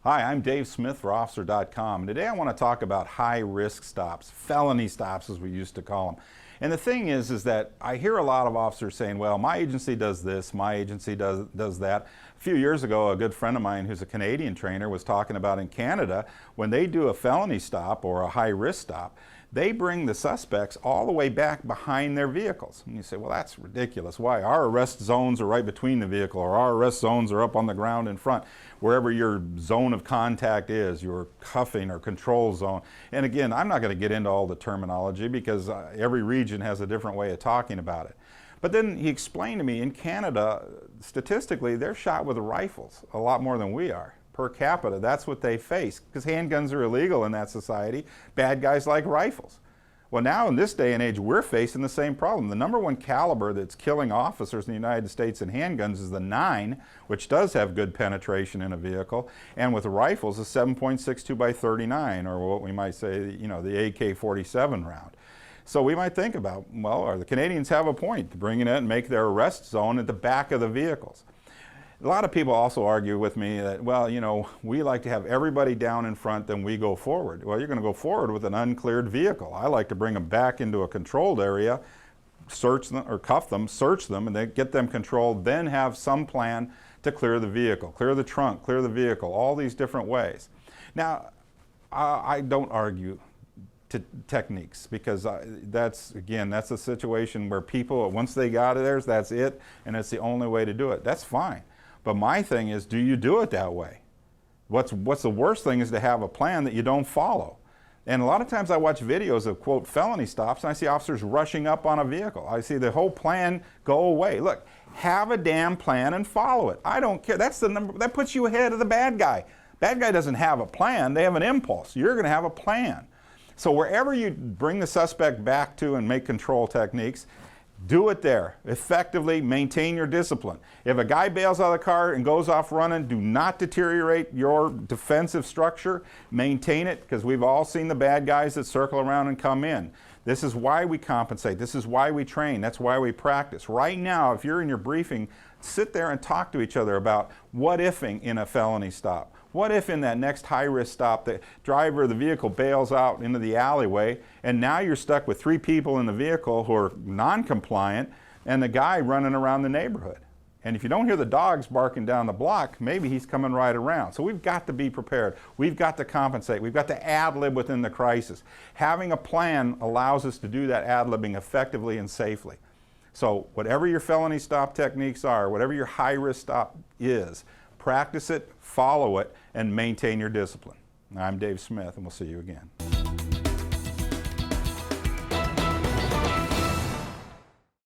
Hi, I'm Dave Smith for Officer.com, and today I want to talk about high-risk stops, felony stops as we used to call them. And the thing is that I hear a lot of officers saying, well, my agency does this, my agency does that. A few years ago, a good friend of mine who's a Canadian trainer was talking about in Canada, when they do a felony stop or a high-risk stop, they bring the suspects all the way back behind their vehicles. And you say, well, that's ridiculous. Why? Our arrest zones are right between the vehicle, or our arrest zones are up on the ground in front, wherever your zone of contact is, your cuffing or control zone. And again, I'm not going to get into all the terminology because every region has a different way of talking about it. But then he explained to me, in Canada, statistically, they're shot with rifles a lot more than we are. Per capita, that's what they face, because handguns are illegal in that society. Bad guys like rifles. Well, now in this day and age, we're facing the same problem. The #1 caliber that's killing officers in the United States in handguns is the 9, which does have good penetration in a vehicle, and with rifles, a 7.62 by 39, or what we might say, you know, the AK-47 round. So we might think about, well, the Canadians have a point to bring it in and make their arrest zone at the back of the vehicles. A lot of people also argue with me that, well, you know, we like to have everybody down in front, then we go forward. Well, you're going to go forward with an uncleared vehicle. I like to bring them back into a controlled area, search them or cuff them, search them, and then get them controlled, then have some plan to clear the vehicle, clear the trunk, clear the vehicle, all these different ways. Now, I don't argue techniques, because that's a situation where people, once they got theirs, that's it, and it's the only way to do it. That's fine. But my thing is, do you do it that way? What's the worst thing is to have a plan that you don't follow. And a lot of times I watch videos of, quote, felony stops, and I see officers rushing up on a vehicle. I see the whole plan go away. Look, have a damn plan and follow it. I don't care. That's the number, that puts you ahead of the bad guy. Bad guy doesn't have a plan, they have an impulse. You're going to have a plan. So wherever you bring the suspect back to and make control techniques, do it there. Effectively maintain your discipline. If a guy bails out of the car and goes off running, do not deteriorate your defensive structure. Maintain it, because we've all seen the bad guys that circle around and come in. This is why we compensate. This is why we train. That's why we practice. Right now, if you're in your briefing, sit there and talk to each other about what ifing in a felony stop. What if in that next high-risk stop the driver of the vehicle bails out into the alleyway, and now you're stuck with 3 people in the vehicle who are non-compliant and the guy running around the neighborhood? And if you don't hear the dogs barking down the block, maybe he's coming right around. So we've got to be prepared. We've got to compensate. We've got to ad-lib within the crisis. Having a plan allows us to do that ad-libbing effectively and safely. So whatever your felony stop techniques are, whatever your high-risk stop is, practice it, follow it, and maintain your discipline. I'm Dave Smith, and we'll see you again.